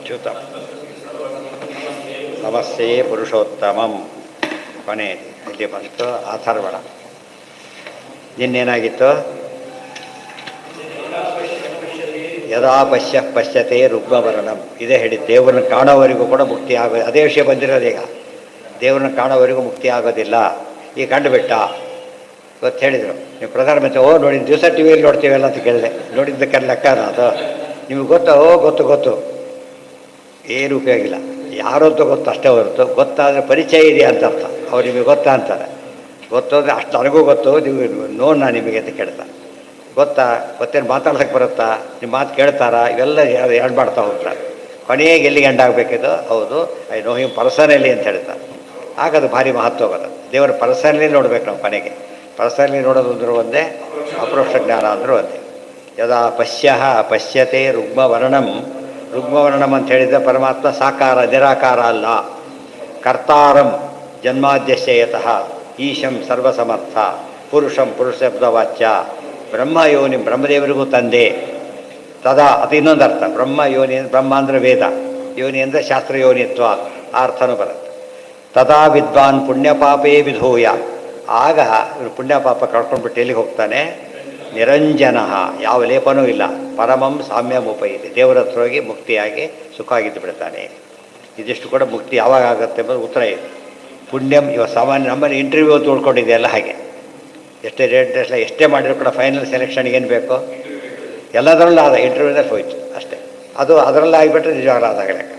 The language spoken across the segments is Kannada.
ಅಚ್ಯುತ ನಮಸ್ತೆ ಪುರುಷೋತ್ತಮಂ. ಕೊನೆ ಇಲ್ಲಿ ಬಂತು ಅಥರ್ವಣ. ಇನ್ನೇನಾಗಿತ್ತು? ಯದಾ ಪಶ್ಯತೆ ರುಗ್ಮವರ್ಣಂ. ಇದೇ ಹೇಳಿ, ದೇವರನ್ನ ಕಾಣೋವರೆಗೂ ಕೂಡ ಮುಕ್ತಿ ಆಗೋದು. ಅದೇ ವಿಷಯ ಬಂದಿರೋದು. ಈಗ ದೇವ್ರನ್ನ ಕಾಣೋವರೆಗೂ ಮುಕ್ತಿ ಆಗೋದಿಲ್ಲ. ಈಗ ಕಂಡುಬಿಟ್ಟ. ಇವತ್ತು ಹೇಳಿದರು ನೀವು ಪ್ರಧಾನಮಂತ್ರಿ. ನೋಡಿ ದಿವಸ ಟಿ ವಿಯಲ್ಲಿ ನೋಡ್ತೀವಲ್ಲ ಅಂತ ಕೇಳಿದೆ. ನೋಡಿದ್ದಕ್ಕೆ ಲೆಕ್ಕನ ಅದು ನಿಮಗೆ ಗೊತ್ತಾ? ಗೊತ್ತು. ಏನು ಉಪಯೋಗ ಇಲ್ಲ. ಯಾರು ಅಂತ ಗೊತ್ತು ಅಷ್ಟೇ ಹೊರತು, ಗೊತ್ತಾದರೆ ಪರಿಚಯ ಇದೆಯಾ ಅಂತ ಅರ್ಥ. ಅವ್ರು ನಿಮಗೆ ಗೊತ್ತಾ ಅಂತಾರೆ. ಗೊತ್ತು ಅಂದರೆ ಅಷ್ಟು ನನಗೂ ಗೊತ್ತು, ನೀವು ನೋಡೋಣ ನಿಮಗೆ ಅಂತ ಕೇಳ್ತಾ. ಗೊತ್ತೇನು ಮಾತಾಡ್ಸೋಕ್ಕೆ ಬರುತ್ತಾ? ನಿಮ್ಮ ಮಾತು ಕೇಳ್ತಾರಾ? ಇವೆಲ್ಲ ಎರಡು ಮಾಡ್ತಾ ಹೋಗ್ತಾರೆ. ಕೊನೆಗೆ ಎಲ್ಲಿಗೆ ಎಂಡಾಗಬೇಕಿದು? ಹೌದು, ಐ ನೋ ಹಿಮ್ ಪರ್ಸನಲಿ ಅಂತ ಹೇಳ್ತಾರೆ. ಆಗ ಅದು ಭಾರಿ ಮಹತ್ವ ಹೋಗೋದು. ದೇವರ ಪರ್ಸನಲಿ ನೋಡ್ಬೇಕು ನಾವು. ಕೊನೆಗೆ ಪರ್ಸನಲಿ ನೋಡೋದು ಅಂದರೂ ಒಂದೇ, ಅಪರೋಕ್ಷ ಜ್ಞಾನ ಅಂದರೂ ಒಂದೇ. ಯದಾ ಪಶ್ಯತೆ ರುಗ್ಮವರ್ಣಂ. ರುಗ್ಮವರ್ಣಂ ಅಂತ ಹೇಳಿದರೆ ಪರಮಾತ್ಮ ಸಾಕಾರ ನಿರಾಕಾರ ಅಲ್ಲ. ಕರ್ತಾರಂ ಜನ್ಮಾದ್ಯಶಯತಃ ಈಶಂ ಸರ್ವಸಮರ್ಥ ಪುರುಷಂ ಪುರುಷಬ್ದವಾಚ್ಯ ಬ್ರಹ್ಮಯೋನಿ ಬ್ರಹ್ಮದೇವರಿಗೂ ತಂದೆ. ತದಾ ಅದು ಇನ್ನೊಂದು ಅರ್ಥ. ಬ್ರಹ್ಮ ಯೋನಿ, ಬ್ರಹ್ಮ ಅಂದರೆ ವೇದ, ಯೋನಿ ಅಂದರೆ ಶಾಸ್ತ್ರ ಯೋನಿತ್ವ, ಆ ಅರ್ಥನೂ ಬರುತ್ತೆ. ತದಾ ವಿದ್ವಾನ್ ಪುಣ್ಯಪಾಪೇ ವಿಧೂಯ. ಆಗ ಇವರು ಪುಣ್ಯಪಾಪ ಕಳ್ಕೊಂಡ್ಬಿಟ್ಟು ಎಲ್ಲಿಗೆ ಹೋಗ್ತಾನೆ? ನಿರಂಜನ, ಯಾವ ಲೇಪನೂ ಇಲ್ಲ. ಪರಮಂ ಸಾಮ್ಯಮುಪೈತಿ, ದೇವರ ಹತ್ರ ಹೋಗಿ ಮುಕ್ತಿಯಾಗಿ ಸುಖವಾಗಿದ್ದು ಬಿಡ್ತಾನೆ. ಇದಿಷ್ಟು ಕೂಡ ಮುಕ್ತಿ ಯಾವಾಗ ಆಗುತ್ತೆ ಎಂಬುದು ಉತ್ತರ ಇದೆ. ಪುಣ್ಯಂ ಇವಾಗ ಸಾಮಾನ್ಯ ನಮ್ಮಲ್ಲಿ ಇಂಟರ್ವ್ಯೂ ತೋಳ್ಕೊಂಡಿದೆಯಲ್ಲ ಹಾಗೆ. ಎಷ್ಟೇ ಎಷ್ಟೇ ಮಾಡಿದ್ರು ಕೂಡ ಫೈನಲ್ ಸೆಲೆಕ್ಷನ್ಗೆ ಏನು ಬೇಕು? ಎಲ್ಲದರಲ್ಲೂ ಆದ, ಇಂಟರ್ವ್ಯೂದಲ್ಲಿ ಹೋಯ್ತು ಅಷ್ಟೇ. ಅದು ಅದರಲ್ಲೇ ಆಗಿಬಿಟ್ರೆ ನಿಜವಾಗ್ಲೂ ಆದಾಗ ಲೆಕ್ಕ.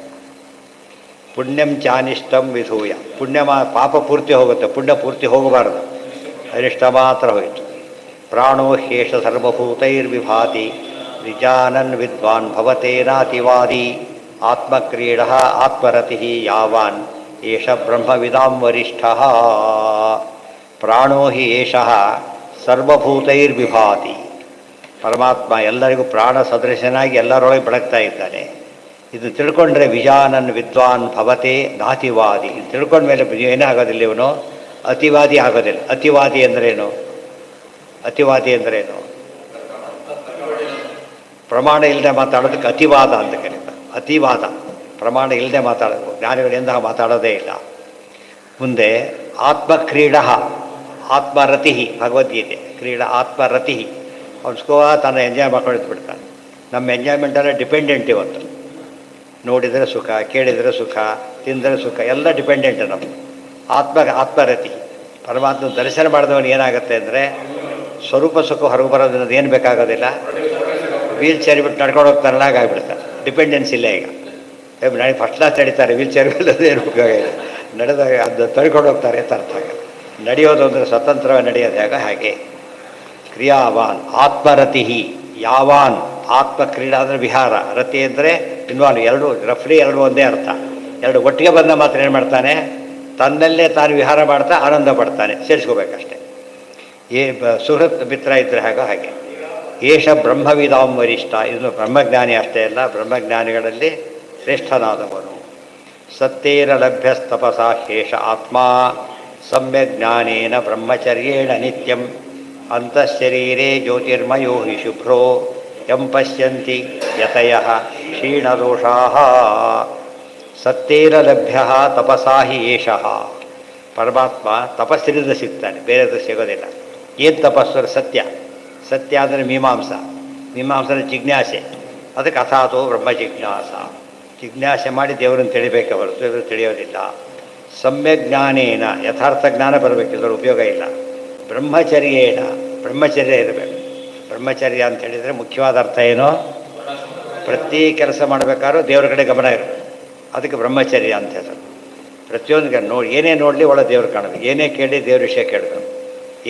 ಪುಣ್ಯಂ ಚಾನಿಷ್ಟಂ ವಿಧೂಯ. ಪಾಪ ಪೂರ್ತಿ ಹೋಗುತ್ತೆ, ಪುಣ್ಯ ಪೂರ್ತಿ ಹೋಗಬಾರದು, ಅನಿಷ್ಟ ಮಾತ್ರ ಹೋಯಿತು. ಪ್ರಾಣೋ ಹ್ಯೇಷ ಸರ್ವಭೂತೈರ್ವಿಭಾತಿ ನಿಜಾನನ್ ವಿದ್ವಾನ್ ಭವತೇನಾತಿವಾದಿ ಆತ್ಮಕ್ರೀಡ ಆತ್ಮರತಿ ಯಾವಾನ್ ಏಷ ಬ್ರಹ್ಮವಿದಾಂ ವರಿಷ್ಠ. ಪ್ರಾಣೋ ಹಿ ಏಷಃ ಸರ್ವಭೂತೈರ್ವಿಭಾತಿ. ಪರಮಾತ್ಮ ಎಲ್ಲರಿಗೂ ಪ್ರಾಣ ಸದೃಶನಾಗಿ ಎಲ್ಲರೊಳಗೆ ಬೆಳಗ್ತಾ ಇದ್ದಾನೆ. ಇದು ತಿಳ್ಕೊಂಡ್ರೆ ವಿಜಾನನ್ ವಿದ್ವಾನ್ ಭವತೆ ನಾತಿವಾದಿ. ಇದು ತಿಳ್ಕೊಂಡ್ಮೇಲೆ ಏನೇ ಆಗೋದಿಲ್ಲ, ಇವನು ಅತಿವಾದಿ ಆಗೋದಿಲ್ಲ. ಅತಿವಾದಿ ಅಂದ್ರೇನು? ಪ್ರಮಾಣ ಇಲ್ಲದೆ ಮಾತಾಡೋದಕ್ಕೆ ಅತಿವಾದ ಅಂತ ಕರೀತಾರೆ. ಅತಿವಾದ, ಪ್ರಮಾಣ ಇಲ್ಲದೆ ಮಾತಾಡೋದು. ಜ್ಞಾನಿಗಳಿಂದ ಮಾತಾಡೋದೇ ಇಲ್ಲ. ಮುಂದೆ ಆತ್ಮಕ್ರೀಡ ಆತ್ಮರತಿ, ಭಗವದ್ಗೀತೆ ಕ್ರೀಡಾ ಆತ್ಮರತಿ. ಅವ್ನು ತನ್ನ ಎಂಜಾಯ್ ಮಾಡ್ಕೊಂಡು ಬಿಡ್ತಾನೆ. ನಮ್ಮ ಎಂಜಾಯ್ಮೆಂಟೆಲ್ಲ ಡಿಪೆಂಡೆಂಟ್ ಇವತ್ತು. ನೋಡಿದರೆ ಸುಖ, ಕೇಳಿದರೆ ಸುಖ, ತಿಂದರೆ ಸುಖ, ಎಲ್ಲ ಡಿಪೆಂಡೆಂಟ್ ನಮ್ಮದು. ಆತ್ಮರತಿ. ಪರಮಾತ್ಮ ದರ್ಶನ ಮಾಡಿದವನು ಏನಾಗುತ್ತೆ ಅಂದರೆ ಸ್ವರೂಪ ಸುಖ ಹೊರಗೆ ಬರೋದ್ರಿಂದ ಏನು ಬೇಕಾಗೋದಿಲ್ಲ. ವೀಲ್ ಚೇರ್ ಬಿಟ್ಟು ನಡ್ಕೊಂಡು ಹೋಗ್ತಾರಲ್ಲ, ಹಾಗಾಗಿಬಿಡ್ತಾರೆ. ಡಿಪೆಂಡೆನ್ಸ್ ಇಲ್ಲ ಈಗ. ನನಗೆ ಫಸ್ಟ್ ಕ್ಲಾಸ್ ನಡೀತಾರೆ, ವೀಲ್ ಚೇರ್ ಮೇಲೆ ಏನು ಉಪಯೋಗ ಇಲ್ಲ. ನಡೆದಾಗ ಅದು ತಳ್ಕೊಂಡು ಹೋಗ್ತಾರೆ ಅಂತ ಅರ್ಥ ಆಗ. ನಡೆಯೋದು ಅಂದರೆ ಸ್ವತಂತ್ರವಾಗಿ ನಡೆಯೋದು ಹಾಗೆ. ಕ್ರಿಯಾವಾನ್ ಆತ್ಮರತಿ ಯಾವಾನ್. ಆತ್ಮ ಕ್ರೀಡಾ ಅಂದರೆ ವಿಹಾರ, ರತಿ ಅಂದರೆ ಇನ್ವಾಲ್ವ್. ಎರಡು ರಫ್ಲಿ ಎರಡು ಒಂದೇ ಅರ್ಥ. ಎರಡು ಒಟ್ಟಿಗೆ ಬಂದ ಮಾತ್ರ ಏನು ಮಾಡ್ತಾನೆ? ತನ್ನಲ್ಲೇ ತಾನು ವಿಹಾರ ಮಾಡ್ತಾ ಆನಂದ ಪಡ್ತಾನೆ. ಸೇರಿಸ್ಕೋಬೇಕಷ್ಟೆ. ಸುಹೃತ್ ಮಿತ್ರ ಇದ್ದರೆ ಹಾಗೆ. ಏಷ ಬ್ರಹ್ಮವಿದಾಂ ವರಿಷ್ಠ. ಇದನ್ನು ಬ್ರಹ್ಮಜ್ಞಾನಿ ಅಷ್ಟೇ ಅಲ್ಲ, ಬ್ರಹ್ಮಜ್ಞಾನಿಗಳಲ್ಲಿ ಶ್ರೇಷ್ಠನಾದವನು. ಸತ್ತೇನ ಲಭ್ಯಸ್ತಪಸಾ ಶೇಷ ಆತ್ಮ ಸಮ್ಯಜ್ಞಾನೇನ ಬ್ರಹ್ಮಚರ್ಯೇಣ ನಿತ್ಯಂ ಅಂತಃಶರೀರೇ ಜ್ಯೋತಿರ್ಮಯೋ ಹಿ ಶುಭ್ರೋ ಯಂ ಪಶ್ಯಂತಿ ಯತಯಃ ಕ್ಷೀಣದೋಷಾಃ. ಸತ್ತೇನ ಲಭ್ಯ ತಪಸಾ ಹಿ ಏಷಃ. ಪರಮಾತ್ಮ ತಪಸ್ಸಿನಿಂದ ಸಿಗ್ತಾನೆ, ಬೇರೆದು ಸಿಗೋದಿಲ್ಲ. ಏನು ತಪಸ್ಸು? ಸತ್ಯ. ಸತ್ಯ ಅಂದರೆ ಮೀಮಾಂಸನ ಜಿಜ್ಞಾಸೆ. ಅದಕ್ಕೆ ಅಥಾತೋ ಬ್ರಹ್ಮ ಜಿಜ್ಞಾಸ. ಜಿಜ್ಞಾಸೆ ಮಾಡಿ ದೇವರನ್ನು ತಿಳಿಬೇಕೆ ಹೊರತು ದೇವರು ತಿಳಿಯೋದಿಲ್ಲ. ಸಮ್ಯಜ್ಞಾನೇನ, ಯಥಾರ್ಥ ಜ್ಞಾನ ಬರಬೇಕಿದ್ರೂ ಉಪಯೋಗ ಇಲ್ಲ. ಬ್ರಹ್ಮಚರ್ಯೇಣ, ಬ್ರಹ್ಮಚರ್ಯ ಇರಬೇಕು. ಬ್ರಹ್ಮಚರ್ಯ ಅಂತ ಹೇಳಿದರೆ ಮುಖ್ಯವಾದ ಅರ್ಥ ಏನು? ಪ್ರತಿ ಕೆಲಸ ಮಾಡಬೇಕಾದ್ರೂ ದೇವರ ಕಡೆ ಗಮನ ಇರಬೇಕು. ಅದಕ್ಕೆ ಬ್ರಹ್ಮಚರ್ಯ ಅಂತ ಹೆಸರು. ಪ್ರತಿಯೊಂದು ನೋಡಿ, ಏನೇ ನೋಡಲಿ ಒಳ್ಳೆ ದೇವ್ರು ಕಾಣಬೇಕು, ಏನೇ ಕೇಳಿ ದೇವ್ರ ವಿಷಯ ಕೇಳಬೇಕು,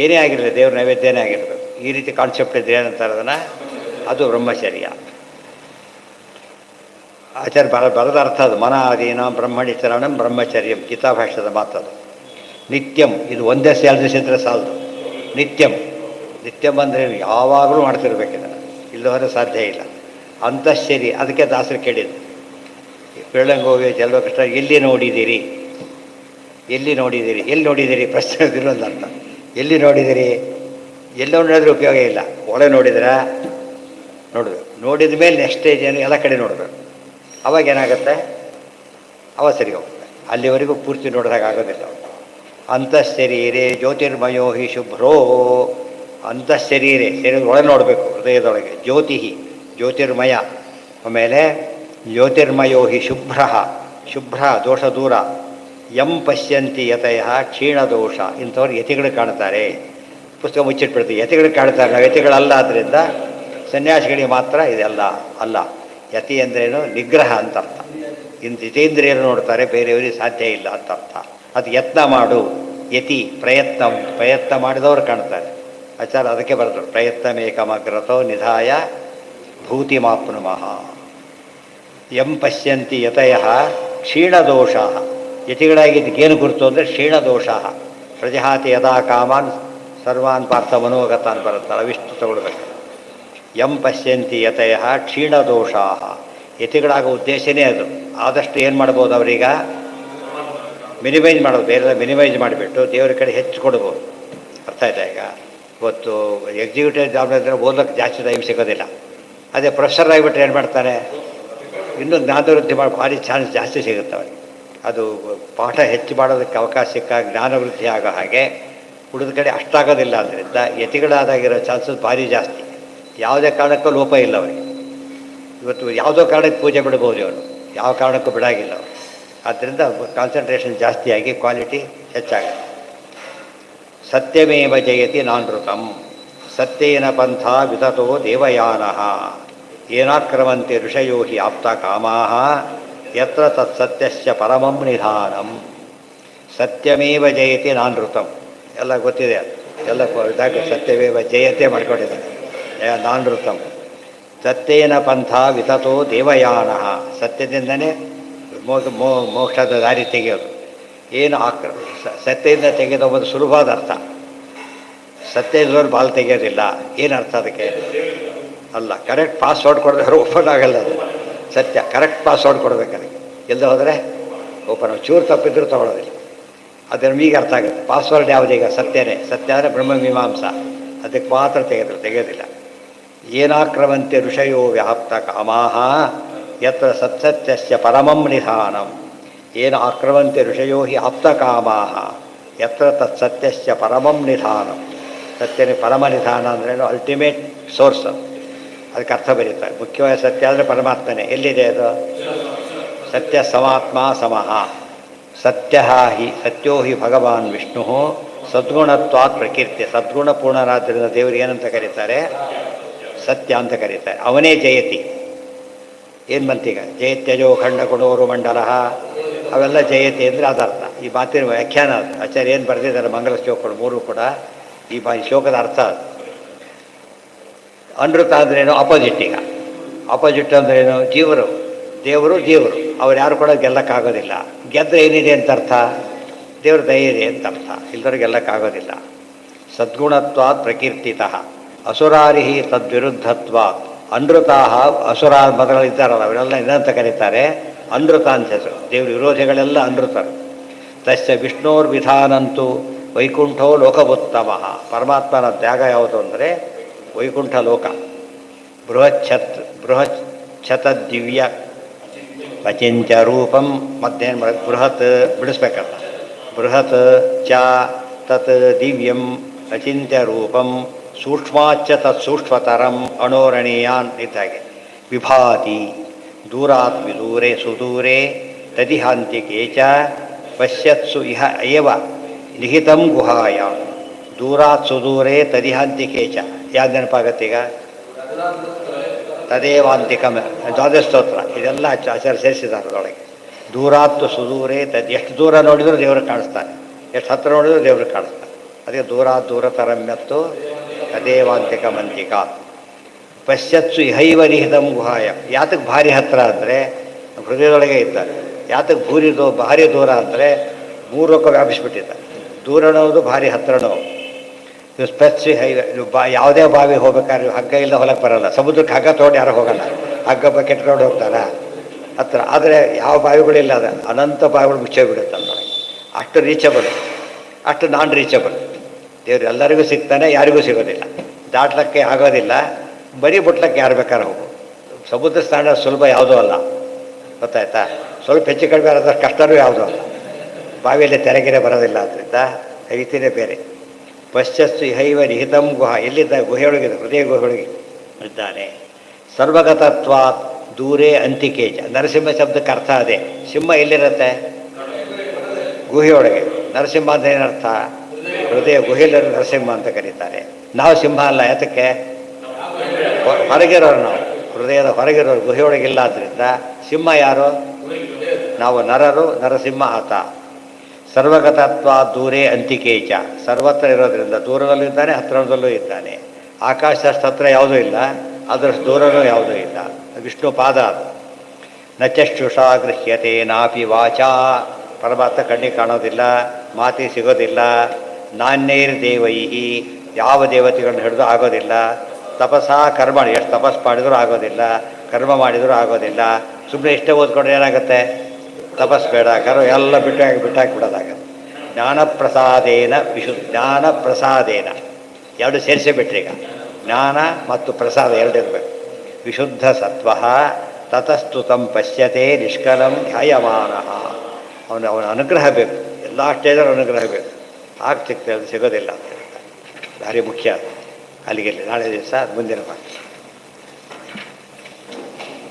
ಏನೇ ಆಗಿರಲಿ ದೇವ್ರ ನೈವೇದ್ಯನೇ ಆಗಿರಬೇಕು. ಈ ರೀತಿ ಕಾನ್ಸೆಪ್ಟ್ ಇದ್ರೆ ಏನಂತಾರೆ ಅದನ್ನು, ಅದು ಬ್ರಹ್ಮಚರ್ಯ. ಆಚಾರ್ಯ ಬರದ ಅರ್ಥ ಅದು. ಮನ ಆದೀನ ಬ್ರಹ್ಮಣಿ ಚರಣಂ ಬ್ರಹ್ಮಚರ್ಯಂ, ಗೀತಾಭಾಷ್ಯದ ಮಾತದು. ನಿತ್ಯಂ, ಇದು ಒಂದೇ ಸೇಲ್ದಿಸಿದ್ರೆ ಸಾಲದು. ನಿತ್ಯಂ ಅಂದರೆ ಯಾವಾಗಲೂ ಮಾಡ್ತಿರ್ಬೇಕಿದೆ, ಇಲ್ಲವರೆ ಸಾಧ್ಯ ಇಲ್ಲ. ಅಂತಃಶರಿ, ಅದಕ್ಕೆ ದಾಸರು ಕೇಳಿದ್ದು. ಪಿಳ್ಳಂಗೋಗಿ ಜಲ್ವಕೃಷ್ಣ ಎಲ್ಲಿ ನೋಡಿದ್ದೀರಿ? ಎಲ್ಲಿ ನೋಡಿದ್ದೀರಿ ಪ್ರಶ್ನೆ ಇರೋದು ಅರ್ಥ. ಎಲ್ಲಿ ನೋಡಿದ್ದೀರಿ? ಎಲ್ಲೋ ನೋಡಿದ್ರೆ ಉಪಯೋಗ ಇಲ್ಲ. ಒಳಗೆ ನೋಡಿದ್ರೆ ನೋಡಬೇಕು. ನೋಡಿದ ಮೇಲೆ ನೆಕ್ಸ್ಟ್ ಸ್ಟೇಜ್ ಏನು, ಎಲ್ಲ ಕಡೆ ನೋಡಬೇಕು. ಅವಾಗ ಏನಾಗುತ್ತೆ, ಅವ ಸರಿ ಹೋಗುತ್ತೆ. ಅಲ್ಲಿವರೆಗೂ ಪೂರ್ತಿ ನೋಡಿದಾಗ ಆಗೋದಿಲ್ಲ. ಅಂತಃಶರೀರೆ ಜ್ಯೋತಿರ್ಮಯೋ ಹಿ ಶುಭ್ರೋ, ಅಂತಃಶರೀರೆ ಶರೀರದ ಒಳಗೆ ನೋಡಬೇಕು, ಹೃದಯದೊಳಗೆ. ಜ್ಯೋತಿ ಜ್ಯೋತಿರ್ಮಯ, ಆಮೇಲೆ ಜ್ಯೋತಿರ್ಮಯೋ ಹಿ ಶುಭ್ರ, ಶುಭ್ರ ದೋಷ ದೂರ. ಯಂ ಪಶ್ಯಂತಿ ಯತಯ ಕ್ಷೀಣದೋಷ, ಇಂಥವ್ರು ಯತಿಗಳು ಕಾಣ್ತಾರೆ. ಪುಸ್ತಕ ಮುಚ್ಚಿಟ್ಬಿಡ್ತೀವಿ, ಯತಿಗಳು ಕಾಣ್ತಾರೆ. ನಾವು ಯತಿಗಳಲ್ಲ, ಆದ್ದರಿಂದ ಸನ್ಯಾಸಿಗಳಿಗೆ ಮಾತ್ರ ಇದೆಲ್ಲ ಅಲ್ಲ. ಯತಿ ಅಂದ್ರೇನು, ನಿಗ್ರಹ ಅಂತ ಅರ್ಥ. ಇನ್ನು ಜಿತೇಂದ್ರಿಯರು ನೋಡ್ತಾರೆ, ಬೇರೆಯವರಿಗೆ ಸಾಧ್ಯ ಇಲ್ಲ ಅಂತ ಅರ್ಥ. ಅದು ಯತ್ನ ಮಾಡು, ಯತಿ ಪ್ರಯತ್ನ ಮಾಡಿದವರು ಕಾಣ್ತಾರೆ. ಆಚಾರ ಅದಕ್ಕೆ ಬರೆದ್ರು, ಪ್ರಯತ್ನಮೇಕಮಗ್ರತೋ ನಿಧಾಯ ಭೂತಿಮಾಪ್ನುಮಃ. ಯಂ ಪಶ್ಯಂತಿ ಯತಯ ಕ್ಷೀಣದೋಷ, ಯತಿಗಳಾಗಿದ್ದಕ್ಕೇನು ಗುರುತು ಅಂದರೆ ಕ್ಷೀಣದೋಷ. ಪ್ರಜಹಾತಿ ಯದಾ ಕಾಮಾನ್ ಸರ್ವಾನ್ ಪಾರ್ಥ ಮನೋಗತಾನ್ ಬರುತ್ತಲ್ಲ, ಅವಿಷ್ಟು ತಗೊಳ್ಬೇಕು. ಯಂ ಪಶ್ಯಂತಿ ಯತಯ ಕ್ಷೀಣದೋಷ, ಯತಿಗಳಾಗೋ ಉದ್ದೇಶನೇ ಅದು. ಆದಷ್ಟು ಏನು ಮಾಡ್ಬೋದು ಅವರೀಗ, ಮಿನಿಮೈಸ್ ಮಾಡೋದು, ಬೇರೆ ಮಿನಿಮೈಸ್ ಮಾಡಿಬಿಟ್ಟು ದೇವರ ಕಡೆ ಹೆಚ್ಚು ಕೊಡ್ಬೋದು. ಅರ್ಥ ಆಯ್ತಾ? ಈಗ ಇವತ್ತು ಎಕ್ಸಿಕ್ಯೂಟಿವ್ ಜಾಬ್ ಇದ್ದರೆ ಓದೋಕ್ಕೆ ಜಾಸ್ತಿ ಟೈಮ್ ಸಿಗೋದಿಲ್ಲ. ಅದೇ ಪ್ರೊಫೆಸರ್ ಆಗಿಬಿಟ್ರೆ ಏನು ಮಾಡ್ತಾನೆ, ಇನ್ನೂ ಜ್ಞಾನವೃದ್ಧಿ ಮಾಡಿ ಭಾರಿ ಚಾನ್ಸ್ ಜಾಸ್ತಿ ಸಿಗುತ್ತೆ ಅವರಿಗೆ. ಅದು ಪಾಠ ಹೆಚ್ಚು ಮಾಡೋದಕ್ಕೆ ಅವಕಾಶ ಸಿಕ್ಕಾಗ ಜ್ಞಾನವೃದ್ಧಿ ಆಗೋ ಹಾಗೆ ಉಳಿದ ಕಡೆ ಅಷ್ಟಾಗೋದಿಲ್ಲ. ಆದ್ದರಿಂದ ಯತಿಗಳಾದಾಗಿರೋ ಚಾನ್ಸಸ್ ಭಾರಿ ಜಾಸ್ತಿ. ಯಾವುದೇ ಕಾರಣಕ್ಕೂ ಲೋಪ ಇಲ್ಲ ಅವರಿಗೆ. ಇವತ್ತು ಯಾವುದೋ ಕಾರಣಕ್ಕೆ ಪೂಜೆ ಬಿಡ್ಬೋದು ಇವರು, ಯಾವ ಕಾರಣಕ್ಕೂ ಬಿಡಾಗಿಲ್ಲ ಅವರು. ಆದ್ದರಿಂದ ಕಾನ್ಸಂಟ್ರೇಷನ್ ಜಾಸ್ತಿಯಾಗಿ ಕ್ವಾಲಿಟಿ ಹೆಚ್ಚಾಗುತ್ತೆ. ಸತ್ಯಮೇವ ಜಯತಿ ನಾನೃತಂ, ಸತ್ಯೇನ ಪಂಥ ವಿತತೋ ದೇವಯಾನಃ, ಏನಾಕ್ರಮಂತೆ ಋಷಯೋ ಹಿ ಆಪ್ತ ಕಾಮಾಃ, ಯತ್ರ ತತ್ಸತ್ಯಸ್ಯ ಪರಮಂ ನಿಧಾನಂ. ಸತ್ಯಮೇವ ಜಯತಿ ನಾನೃತಂ, ಎಲ್ಲ ಗೊತ್ತಿದೆ, ಎಲ್ಲ ಇದಾಗ ಸತ್ಯಮೇವ ಜಯತೆ ಮಾಡ್ಕೊಂಡಿದ್ದಾರೆ. ನಾನೃತಂ ಸತ್ಯೇನ ಪಂಥ ವಿತತೋ ದೇವಯಾನಃ, ಸತ್ಯದಿಂದನೇ ಮೋಕ್ಷದ ದಾರಿ ತೆಗೆಯೋದು. ಏನು ಸತ್ಯದಿಂದ ತೆಗೆದೊಬ್ಬದು ಸುಲಭವಾದ ಅರ್ಥ. ಸತ್ಯ ಇಲ್ಲವರು ಬಾಲ್ ತೆಗೆಯೋದಿಲ್ಲ. ಏನು ಅರ್ಥ ಅದಕ್ಕೆ? ಅಲ್ಲ, ಕರೆಕ್ಟ್ ಪಾಸ್ವರ್ಡ್ ಕೊಡದೆ ಓಪನ್ ಆಗಲ್ಲ ಅದು. ಸತ್ಯ ಕರೆಕ್ಟ್ ಪಾಸ್ವರ್ಡ್ ಕೊಡಬೇಕು ಅದಕ್ಕೆ, ಎಲ್ಲದೆ ಹೋದರೆ ಓಪನ್. ಚೂರು ತಪ್ಪಿದ್ರೂ ತೊಗೊಳ್ಳೋದಿಲ್ಲ. ಅದು ನಮೀಗ ಅರ್ಥ ಆಗುತ್ತೆ. ಪಾಸ್ವರ್ಡ್ ಯಾವುದೀಗ ಸತ್ಯನೇ. ಸತ್ಯ ಅಂದರೆ ಬ್ರಹ್ಮಮೀಮಾಂಸ, ಅದಕ್ಕೆ ಮಾತ್ರ ತೆಗೆಯೋದಿಲ್ಲ. ಏನಾಕ್ರಮಂತೆ ಋಷಯೋ ವ್ಯಾಪ್ತ ಕಾಮಾಃ, ಯತ್ರ ಸತ್ಸತ್ಯಸ್ಯ ಪರಮಂ ನಿಧಾನಂ. ಏನು ಆಕ್ರಮಂತೆ ಋಷಯೋ ಹಿ ಆಪ್ತ ಕಾಮಾಃ, ಯತ್ರ ತತ್ಸತ್ಯಸ್ಯ ಪರಮಂ ನಿಧಾನಂ. ಸತ್ಯನೇ ಪರಮ ನಿಧಾನ ಅಂದ್ರೇನು, ಅಲ್ಟಿಮೇಟ್ ಸೋರ್ಸ್. ಅದಕ್ಕೆ ಅರ್ಥ ಬರೀತಾರೆ. ಮುಖ್ಯವಾದ ಸತ್ಯ ಅಂದರೆ ಪರಮಾತ್ಮನೇ. ಎಲ್ಲಿದೆ ಅದು? ಸತ್ಯ ಸಮಾತ್ಮ ಸಮಃ. ಸತ್ಯ ಹಿ ಸತ್ಯೋ ಹಿ ಭಗವಾನ್ ವಿಷ್ಣು ಸದ್ಗುಣತ್ವಾತ್ ಪ್ರಕೀರ್ತಿ. ಸದ್ಗುಣಪೂರ್ಣರಾದ್ದರಿಂದ ದೇವರಿಗೆ ಏನಂತ ಕರೀತಾರೆ? ಸತ್ಯ ಅಂತ ಕರೀತಾರೆ. ಅವನೇ ಜಯತಿ. ಏನು ಬಂತೀಗ? ಜಯತ್ಯಜೋ ಖಂಡ ಗುಣೋರು ಮಂಡಲ, ಅವೆಲ್ಲ ಜಯತಿ ಅಂದರೆ ಅದರ್ಥ. ಈ ಮಾತಿನ ವ್ಯಾಖ್ಯಾನ ಆಚಾರ್ಯ ಏನು ಬರೆದಿದ್ದಾರೆ ಮಂಗಲ ಶ್ಲೋಕಗಳು ಮೂರು ಕೂಡ. ಈ ಶ್ಲೋಕದ ಅರ್ಥ ಅನೃತ ಅಂದ್ರೇನು? ಅಪೋಸಿಟ್. ಈಗ ಅಪೋಸಿಟ್ ಅಂದ್ರೇನು? ಜೀವರು ದೇವರು, ಅವ್ರು ಯಾರು ಕೂಡ ಗೆಲ್ಲಕ್ಕಾಗೋದಿಲ್ಲ. ಗೆದ್ದರೆ ಏನಿದೆ ಅಂತ ಅರ್ಥ? ದೇವ್ರ ದಯೆ ಇದೆ ಅಂತ ಅರ್ಥ. ಇಲ್ಲದವ್ರು ಗೆಲ್ಲಕ್ಕಾಗೋದಿಲ್ಲ. ಸದ್ಗುಣತ್ವಾತ್ ಪ್ರಕೀರ್ತಿತಃ ಅಸುರಾರಿಹಿ ತದ್ವಿರುದ್ಧತ್ವಾತ್ ಅನೃತಾಹ. ಅಸುರ ಮತಗಳಿದ್ದಾರಲ್ಲ ಅವರೆಲ್ಲ ಏನಂತ ಕರೀತಾರೆ? ಅನೃತ ಅಂತ ಹೆಸರು. ದೇವ್ರ ವಿರೋಧಿಗಳೆಲ್ಲ ಅನೃತರು. ತಸ್ಯ ವಿಷ್ಣೋರ್ವಿಧಾನಂತೂ ವೈಕುಂಠೋ ಲೋಕವುತ್ತಮ. ಪರಮಾತ್ಮನ ತ್ಯಾಗ ಯಾವುದು ಅಂದರೆ ವೈಕುಂಠ ಲೋಕ. ಬೃಹಚ್ಛತ ದಿವ್ಯ ಅಚಿಂಚ ರೂಪಂ. ಮತ್ತೇನು ಮಾಡೋದು? ಬೃಹತ್ ಬಿಡಿಸ್ಬೇಕಲ್ಲ. ಬೃಹತ್ ಚ ತತ್ ದಿವ್ಯಂ ಅಚಿಂತ್ಯ ರೂಪಂ ಸೂಕ್ಷ್ಮಾಚ್ಚ ತತ್ ಸೂಕ್ಷ್ಮತರಂ ಅಣೋರಣೀಯಾನ್ ಇದ್ದಾಗೆ. ವಿಭಾತಿ ದೂರಾತ್ ವಿದೂರೆ ಸುದೂರೆ ತದಿಹಾಂತಿಕೆ ಚ ಪಶ್ಯತ್ಸು ಇಹ ಏವ ನಿಹಿತಂ ಗುಹಾಯ. ದೂರಾತ್ ಸುದೂರೆ ತದಿಹಾಂತಿಕೆ ಚ. ಯಾವ್ದು ನೆನಪಾಗತ್ತೀಗ? ತದೇವಾಂತಿಕಮ ದ್ವಾದಶಸ್ತೋತ್ರ. ಇದೆಲ್ಲ ಆಚಾರ್ಯ ಸೇರಿಸಿದ್ದಾರೆ ಅದರೊಳಗೆ. ದೂರಾತ್ತು ಸುದೂರೆ ತದ್. ಎಷ್ಟು ದೂರ ನೋಡಿದರೂ ದೇವ್ರಿಗೆ ಕಾಣಿಸ್ತಾನೆ, ಎಷ್ಟು ಹತ್ತಿರ ನೋಡಿದರೂ ದೇವ್ರಿಗೆ ಕಾಣಿಸ್ತಾನೆ. ಅದಕ್ಕೆ ದೂರಾತ್ ದೂರತರಮ್ಯತ್ತು ತದೇವಾಂತಿಕ ಮಂತಿಕ. ಪಶ್ಯತ್ಸು ಇಹೈವ ನಿಹಿತಂ ಗುಹಾಯ. ಯಾತಕ್ಕೆ ಭಾರಿ ಹತ್ತಿರ ಅಂದರೆ ಹೃದಯದೊಳಗೆ ಇದ್ದಾರೆ. ಯಾತಕ್ಕೆ ಭಾರಿ ದೂರ ಅಂದರೆ ಮೂರಕ್ಕೆ ವ್ಯಾಪಿಸ್ಬಿಟ್ಟಿದ್ದಾರೆ. ದೂರ ಅನ್ನೋದು ಭಾರಿ ಹತ್ತಿರ ನೋವು. ಇದು ಸ್ಪೆಟ್ಸ್ ಹೈವೆ. ಯಾವುದೇ ಬಾವಿ ಹೋಗ್ಬೇಕಾದ್ರೆ ಹಗ್ಗ ಇಲ್ಲ ಹೊಲಕ್ಕೆ ಬರೋಲ್ಲ. ಸಮುದ್ರಕ್ಕೆ ಹಗ್ಗ ತೊಗೊಂಡು ಯಾರು ಹೋಗೋಲ್ಲ. ಹಗ್ಗ ಕೆಟ್ಕೊಂಡು ಹೋಗ್ತಾರ ಹತ್ತಿರ. ಆದರೆ ಯಾವ ಬಾವಿಗಳಿಲ್ಲ, ಅದ ಅನಂತ ಬಾವಿಗಳು ಮುಚ್ಚೋಗ್ಬಿಡುತ್ತಲ್ಲ. ಅಷ್ಟು ರೀಚಬಲ್, ಅಷ್ಟು ನಾನ್ ರೀಚಬಲ್. ದೇವ್ರು ಎಲ್ಲರಿಗೂ ಸಿಗ್ತಾನೆ, ಯಾರಿಗೂ ಸಿಗೋದಿಲ್ಲ. ದಾಟ್ಲಕ್ಕೆ ಆಗೋದಿಲ್ಲ, ಬರೀ ಬಿಟ್ಲಕ್ಕೆ ಯಾರು ಬೇಕಾದ್ರೆ ಹೋಗು. ಸಮುದ್ರ ಸ್ನಾನ ಸುಲಭ ಯಾವುದೂ ಅಲ್ಲ. ಗೊತ್ತಾಯ್ತಾ? ಸ್ವಲ್ಪ ಹೆಚ್ಚು ಕಡಿಮೆ ಆದ್ರೆ ಕಷ್ಟವೂ ಯಾವುದೂ ಅಲ್ಲ. ಬಾವಿಯಲ್ಲಿ ತೆರೆಗೆರೆ ಬರೋದಿಲ್ಲ ಆದ್ದರಿಂದ ರೀತಿಯೇ ಬೇರೆ. ಪಶ್ಚಸ್ಸು ಇಹೈವ ನಿಹಿತಂ ಗುಹ, ಎಲ್ಲಿದ್ದ ಗುಹೆಯೊಳಗಿದೆ, ಹೃದಯ ಗುಹೆಯೊಳಗೆ ಇದ್ದಾನೆ. ಸರ್ವಗತತ್ವಾತ್ ದೂರೇ ಅಂತಿಕೇಚ, ನರಸಿಂಹ ಶಬ್ದಕ್ಕೆ ಅರ್ಥ ಅದೇ. ಸಿಂಹ ಎಲ್ಲಿರುತ್ತೆ? ಗುಹೆಯೊಳಗೆ. ನರಸಿಂಹ ಅಂತ ಏನರ್ಥ? ಹೃದಯ ಗುಹೆಯಲ್ಲಿ ನರಸಿಂಹ ಅಂತ ಕರೀತಾರೆ. ನಾವು ಸಿಂಹ ಅಲ್ಲ, ಯಾತಕ್ಕೆ? ಹೊರಗಿರೋರು ನಾವು, ಹೃದಯದ ಹೊರಗಿರೋರು, ಗುಹೆಯೊಳಗಿಲ್ಲ. ಆದ್ದರಿಂದ ಸಿಂಹ ಯಾರು? ನಾವು ನರರು, ನರಸಿಂಹ ಆತ. ಸರ್ವಗತತ್ವ ದೂರೇ ಅಂತಿಕೇಚ, ಸರ್ವತ್ರ ಇರೋದ್ರಿಂದ ದೂರದಲ್ಲೂ ಇದ್ದಾನೆ, ಹತ್ತಿರದಲ್ಲೂ ಇದ್ದಾನೆ. ಆಕಾಶದಷ್ಟು ಹತ್ರ ಯಾವುದೂ ಇಲ್ಲ, ಅದರಷ್ಟು ದೂರನೂ ಯಾವುದೂ ಇಲ್ಲ. ವಿಷ್ಣು ಪಾದ ಅದು. ನ ಚಕ್ಷುಷಾ ಗೃಹ್ಯತೆ ನಾಪಿ ವಾಚಾ, ಪರಮಾತ್ಮ ಕಣ್ಣಿಗೆ ಕಾಣೋದಿಲ್ಲ, ಮಾತಿಗೆ ಸಿಗೋದಿಲ್ಲ. ನಾಣ್ಯೈರ್ ದೇವೈಹಿ, ಯಾವ ದೇವತೆಗಳನ್ನ ಹಿಡಿದು ಆಗೋದಿಲ್ಲ. ತಪಸ್ಸಾ ಕರ್ಮ, ಎಷ್ಟು ತಪಸ್ ಮಾಡಿದರೂ ಆಗೋದಿಲ್ಲ, ಕರ್ಮ ಮಾಡಿದರೂ ಆಗೋದಿಲ್ಲ. ಸುಮ್ಮನೆ ಇಷ್ಟೇ ಓದ್ಕೊಂಡ್ರೆ ಏನಾಗುತ್ತೆ? ತಪಸ್ ಬೇಡ, ಕರ್ಮ ಎಲ್ಲ ಬಿಟ್ಟಾಕಿಬಿಡೋದಾಗತ್ತೆ. ಜ್ಞಾನಪ್ರಸಾದೇನ ಜ್ಞಾನಪ್ರಸಾದೇನ ಎರಡು ಸೇರಿಸೇ ಬಿಟ್ರಿ. ಈಗ ಜ್ಞಾನ ಮತ್ತು ಪ್ರಸಾದ ಎರಡು ಇರಬೇಕು. ವಿಶುದ್ಧ ಸತ್ವ ತತಸ್ತುತಂ ಪಶ್ಯತೆ ನಿಷ್ಕಲಂ ಧ್ಯಾಯಮಾನ. ಅವನ ಅನುಗ್ರಹ ಬೇಕು, ಎಲ್ಲ ಸ್ಟೇಜಲ್ಲಿ ಅನುಗ್ರಹ ಬೇಕು. ಆಗ ಸಿಗೋದಿಲ್ಲ ಅಂತ ಹೇಳ್ತಾರೆ. ಭಾರಿ ಮುಖ್ಯ. ಅಲ್ಲಿಗೆ ನಾಳೆ ದಿವಸ ಮುಂದಿನ ಭಾಗ.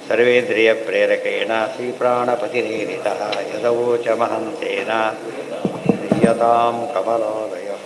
ಸರ್ವೇಂದ್ರಿಯ ಪ್ರೇರಕೇಣ ಶ್ರೀಪ್ರಾಣಪತಿನೇರಿತಃ ಯದವೋಚ ಮಹಂತೇನ ನಿಯತಾಂ ಕಮಲಾಲಯಃ.